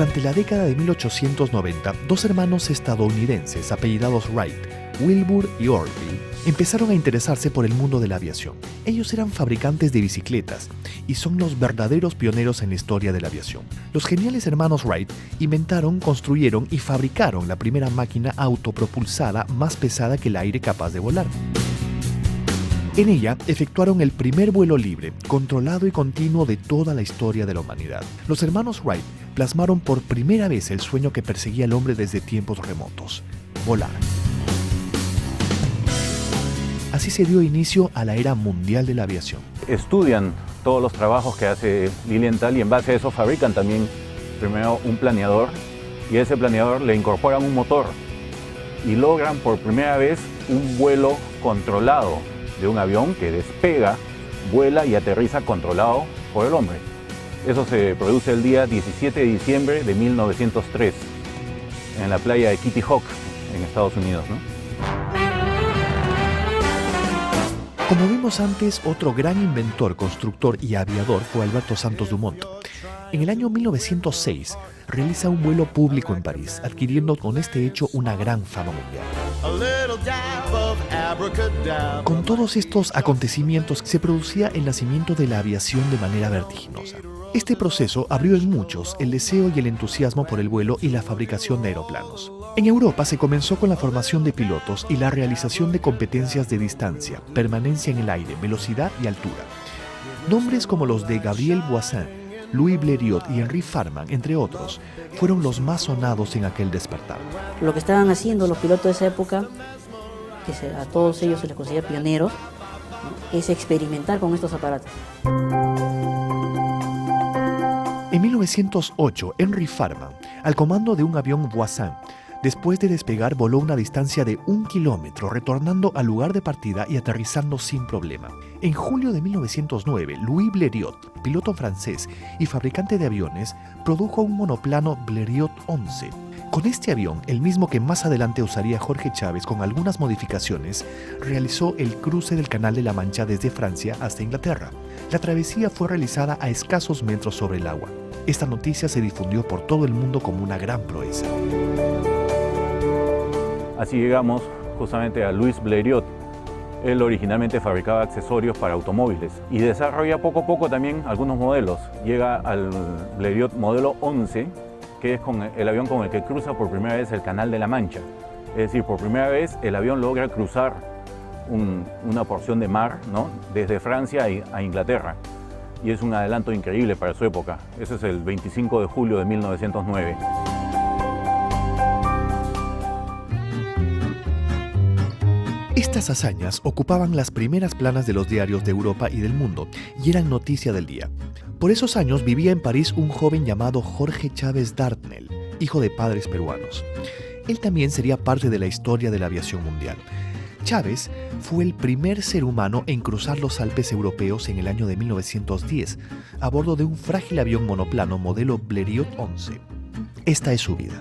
Durante la década de 1890, dos hermanos estadounidenses apellidados Wright, Wilbur y Orville, empezaron a interesarse por el mundo de la aviación. Ellos eran fabricantes de bicicletas y son los verdaderos pioneros en la historia de la aviación. Los geniales hermanos Wright inventaron, construyeron y fabricaron la primera máquina autopropulsada más pesada que el aire capaz de volar. En ella efectuaron el primer vuelo libre, controlado y continuo de toda la historia de la humanidad. Los hermanos Wright plasmaron por primera vez el sueño que perseguía el hombre desde tiempos remotos: volar. Así se dio inicio a la era mundial de la aviación. Estudian todos los trabajos que hace Lilienthal y en base a eso fabrican también primero un planeador, y a ese planeador le incorporan un motor y logran por primera vez un vuelo controlado de un avión que despega, vuela y aterriza controlado por el hombre. Eso se produce el día 17 de diciembre de 1903 en la playa de Kitty Hawk en Estados Unidos, ¿no? Como vimos antes, otro gran inventor, constructor y aviador fue Alberto Santos Dumont. En el año 1906 realiza un vuelo público en París, adquiriendo con este hecho una gran fama mundial. Con todos estos acontecimientos se producía el nacimiento de la aviación de manera vertiginosa. Este proceso abrió en muchos el deseo y el entusiasmo por el vuelo y la fabricación de aeroplanos. En Europa se comenzó con la formación de pilotos y la realización de competencias de distancia, permanencia en el aire, velocidad y altura. Nombres como los de Gabriel Voisin, Louis Blériot y Henri Farman, entre otros, fueron los más sonados en aquel despertar. Lo que estaban haciendo los pilotos de esa época, que a todos ellos se les considera pioneros, ¿no?, es experimentar con estos aparatos. En 1908, Henri Farman, al comando de un avión Voisin, después de despegar voló una distancia de 1 kilómetro, retornando al lugar de partida y aterrizando sin problema. En julio de 1909, Louis Blériot, piloto francés y fabricante de aviones, produjo un monoplano Blériot 11. Con este avión, el mismo que más adelante usaría Jorge Chávez con algunas modificaciones, realizó el cruce del Canal de la Mancha desde Francia hasta Inglaterra. La travesía fue realizada a escasos metros sobre el agua. Esta noticia se difundió por todo el mundo como una gran proeza. Así llegamos justamente a Louis Blériot. Él originalmente fabricaba accesorios para automóviles y desarrolla poco a poco también algunos modelos. Llega al Blériot modelo 11, que es el avión con el que cruza por primera vez el Canal de la Mancha. Es decir, por primera vez el avión logra cruzar una porción de mar, ¿no?, desde Francia a Inglaterra. Y es un adelanto increíble para su época. Ese es el 25 de julio de 1909. Estas hazañas ocupaban las primeras planas de los diarios de Europa y del mundo y eran noticia del día. Por esos años vivía en París un joven llamado Jorge Chávez Dartnell, hijo de padres peruanos. Él también sería parte de la historia de la aviación mundial. Chávez fue el primer ser humano en cruzar los Alpes europeos en el año de 1910, a bordo de un frágil avión monoplano modelo Blériot 11. Esta es su vida.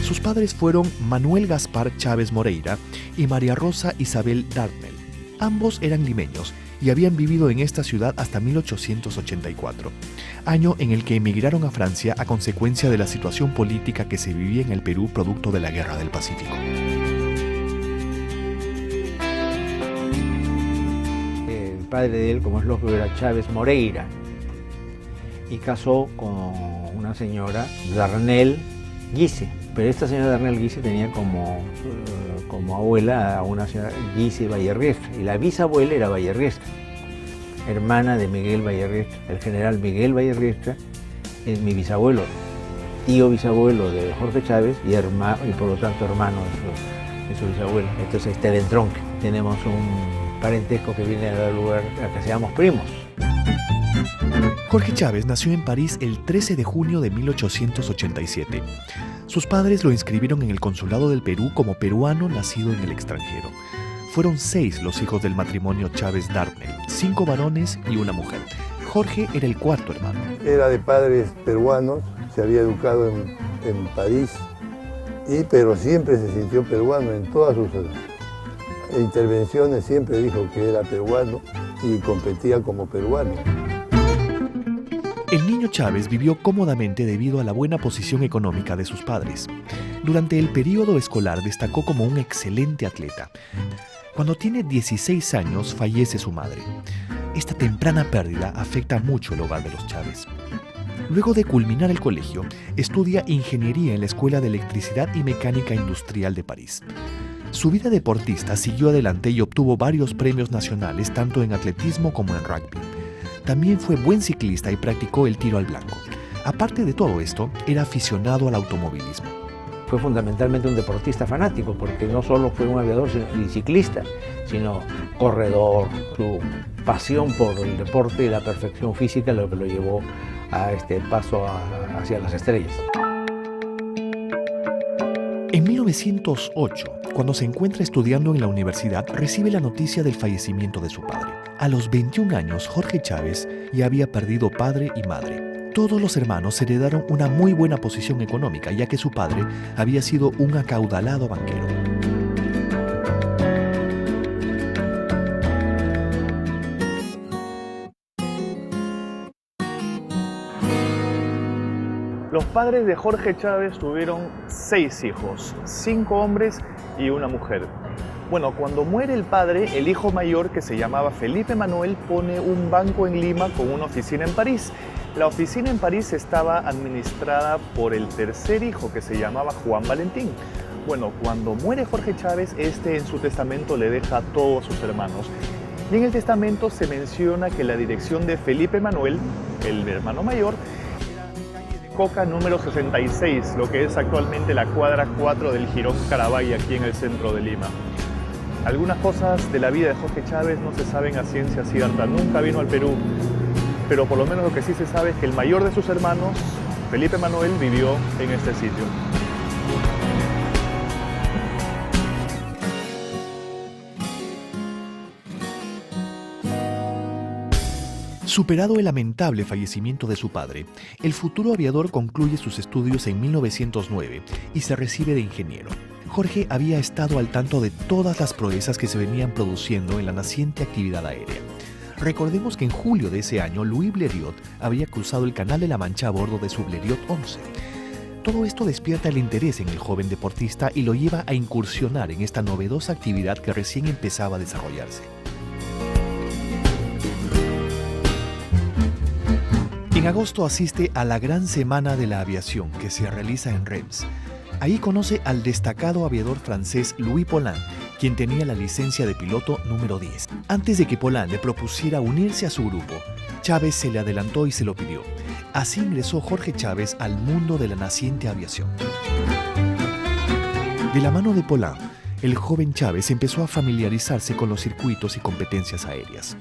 Sus padres fueron Manuel Gaspar Chávez Moreira y María Rosa Isabel Dartnell. Ambos eran limeños y habían vivido en esta ciudad hasta 1884, año en el que emigraron a Francia a consecuencia de la situación política que se vivía en el Perú producto de la Guerra del Pacífico. El padre de él, como es lógico, era Chávez Moreira y casó con una señora Darnell Guise. Pero esta señora Darnell Guise tenía como abuela a una señora Guise Vallerriestra, y la bisabuela era Vallerriestra, hermana de Miguel Vallerriestra. El general Miguel Vallerriestra es mi bisabuelo, tío bisabuelo de Jorge Chávez y por lo tanto hermano de su bisabuela. Entonces está el entronque. Tenemos un parentesco que viene a dar lugar a que seamos primos. Jorge Chávez nació en París el 13 de junio de 1887. Sus padres lo inscribieron en el Consulado del Perú como peruano nacido en el extranjero. Fueron 6 los hijos del matrimonio Chávez-Dartnell, 5 varones y una mujer. Jorge era el cuarto hermano. Era de padres peruanos, se había educado en París, pero siempre se sintió peruano en todas sus intervenciones, siempre dijo que era peruano y competía como peruano. El niño Chávez vivió cómodamente debido a la buena posición económica de sus padres. Durante el periodo escolar destacó como un excelente atleta. Cuando tiene 16 años fallece su madre. Esta temprana pérdida afecta mucho el hogar de los Chávez. Luego de culminar el colegio, estudia ingeniería en la Escuela de Electricidad y Mecánica Industrial de París. Su vida deportista siguió adelante y obtuvo varios premios nacionales tanto en atletismo como en rugby. También fue buen ciclista y practicó el tiro al blanco. Aparte de todo esto, era aficionado al automovilismo. Fue fundamentalmente un deportista fanático, porque no solo fue un aviador y ciclista, sino corredor. Su pasión por el deporte y la perfección física lo que lo llevó a este paso hacia las estrellas. En 1908, cuando se encuentra estudiando en la universidad, recibe la noticia del fallecimiento de su padre. A los 21 años, Jorge Chávez ya había perdido padre y madre. Todos los hermanos heredaron una muy buena posición económica, ya que su padre había sido un acaudalado banquero. Los padres de Jorge Chávez tuvieron 6 hijos, 5 hombres y una mujer. Bueno, cuando muere el padre, el hijo mayor, que se llamaba Felipe Manuel, pone un banco en Lima con una oficina en París. La oficina en París estaba administrada por el tercer hijo, que se llamaba Juan Valentín. Bueno, cuando muere Jorge Chávez, en su testamento le deja a todos sus hermanos. Y en el testamento se menciona que la dirección de Felipe Manuel, el hermano mayor, Coca número 66, lo que es actualmente la cuadra 4 del Jirón Carabay, aquí en el centro de Lima. Algunas cosas de la vida de Jorge Chávez no se saben a ciencia cierta, nunca vino al Perú, pero por lo menos lo que sí se sabe es que el mayor de sus hermanos, Felipe Manuel, vivió en este sitio. Superado el lamentable fallecimiento de su padre, el futuro aviador concluye sus estudios en 1909 y se recibe de ingeniero. Jorge había estado al tanto de todas las proezas que se venían produciendo en la naciente actividad aérea. Recordemos que en julio de ese año, Louis Blériot había cruzado el Canal de la Mancha a bordo de su Blériot 11. Todo esto despierta el interés en el joven deportista y lo lleva a incursionar en esta novedosa actividad que recién empezaba a desarrollarse. En agosto asiste a la Gran Semana de la Aviación que se realiza en Reims. Ahí conoce al destacado aviador francés Louis Paulin, quien tenía la licencia de piloto número 10. Antes de que Paulin le propusiera unirse a su grupo, Chávez se le adelantó y se lo pidió. Así ingresó Jorge Chávez al mundo de la naciente aviación. De la mano de Paulin, el joven Chávez empezó a familiarizarse con los circuitos y competencias aéreas.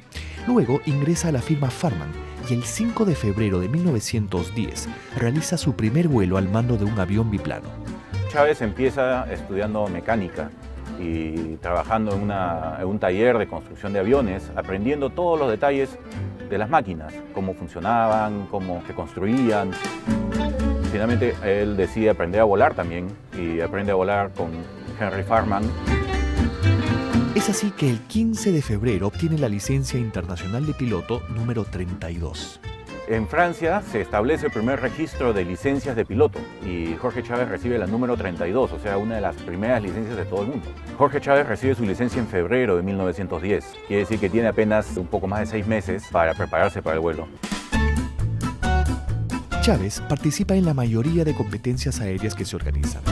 Luego ingresa a la firma Farman y el 5 de febrero de 1910 realiza su primer vuelo al mando de un avión biplano. Chávez empieza estudiando mecánica y trabajando en un taller de construcción de aviones, aprendiendo todos los detalles de las máquinas, cómo funcionaban, cómo se construían. Finalmente él decide aprender a volar también y aprende a volar con Henry Farman. Es así que el 15 de febrero obtiene la licencia internacional de piloto número 32. En Francia se establece el primer registro de licencias de piloto y Jorge Chávez recibe la número 32, o sea, una de las primeras licencias de todo el mundo. Jorge Chávez recibe su licencia en febrero de 1910, quiere decir que tiene apenas un poco más de 6 meses para prepararse para el vuelo. Chávez participa en la mayoría de competencias aéreas que se organizan.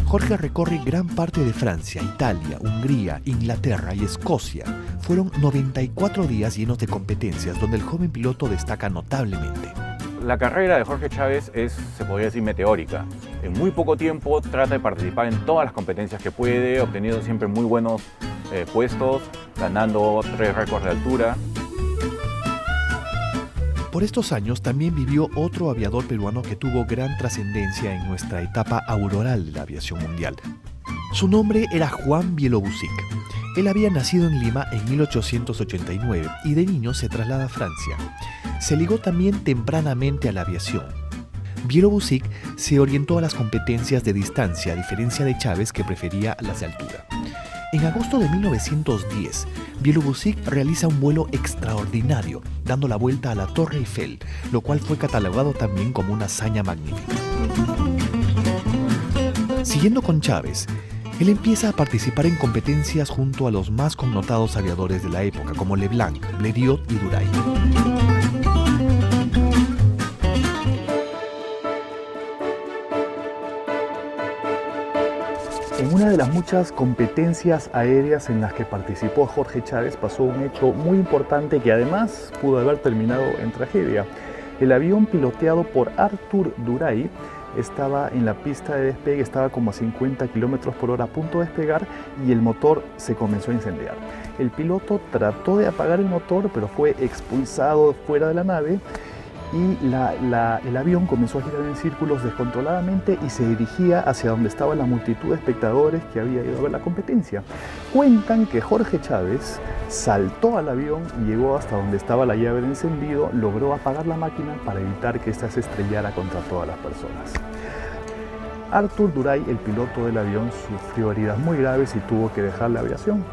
Jorge recorre gran parte de Francia, Italia, Hungría, Inglaterra y Escocia. Fueron 94 días llenos de competencias donde el joven piloto destaca notablemente. La carrera de Jorge Chávez es, se podría decir, meteórica. En muy poco tiempo trata de participar en todas las competencias que puede, obteniendo siempre muy buenos puestos, ganando 3 récords de altura. Por estos años también vivió otro aviador peruano que tuvo gran trascendencia en nuestra etapa auroral de la aviación mundial. Su nombre era Juan Bielobúzig. Él había nacido en Lima en 1889 y de niño se traslada a Francia. Se ligó también tempranamente a la aviación. Bielobúzig se orientó a las competencias de distancia, a diferencia de Chávez, que prefería las de altura. En agosto de 1910, Bielubusik realiza un vuelo extraordinario, dando la vuelta a la Torre Eiffel, lo cual fue catalogado también como una hazaña magnífica. Siguiendo con Chávez, él empieza a participar en competencias junto a los más connotados aviadores de la época, como Leblanc, Blériot y Duray. En una de las muchas competencias aéreas en las que participó Jorge Chávez pasó un hecho muy importante que además pudo haber terminado en tragedia. El avión piloteado por Arthur Duray estaba en la pista de despegue, estaba como a 50 km/h a punto de despegar y el motor se comenzó a incendiar. El piloto trató de apagar el motor, pero fue expulsado fuera de la nave y el avión comenzó a girar en círculos descontroladamente y se dirigía hacia donde estaba la multitud de espectadores que había ido a ver la competencia. Cuentan que Jorge Chávez saltó al avión y llegó hasta donde estaba la llave de encendido, logró apagar la máquina para evitar que ésta se estrellara contra todas las personas. Arthur Duray, el piloto del avión, sufrió heridas muy graves y tuvo que dejar la aviación.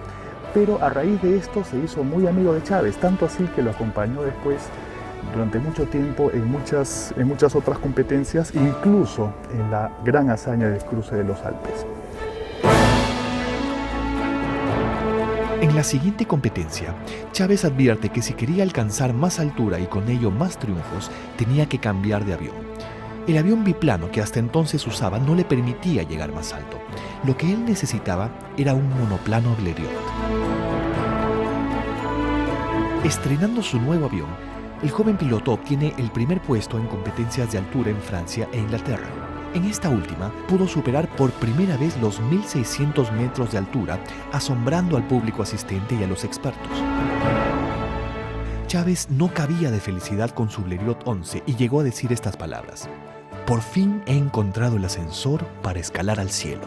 Pero a raíz de esto se hizo muy amigo de Chávez, tanto así que lo acompañó después durante mucho tiempo en muchas otras competencias, incluso en la gran hazaña del cruce de los Alpes. En la siguiente competencia, Chávez advierte que si quería alcanzar más altura y con ello más triunfos, tenía que cambiar de avión. El avión biplano que hasta entonces usaba no le permitía llegar más alto. Lo que él necesitaba era un monoplano Blériot. Estrenando su nuevo avión, el joven piloto obtiene el primer puesto en competencias de altura en Francia e Inglaterra. En esta última, pudo superar por primera vez los 1.600 metros de altura, asombrando al público asistente y a los expertos. Chávez no cabía de felicidad con su Blériot 11 y llegó a decir estas palabras: "Por fin he encontrado el ascensor para escalar al cielo".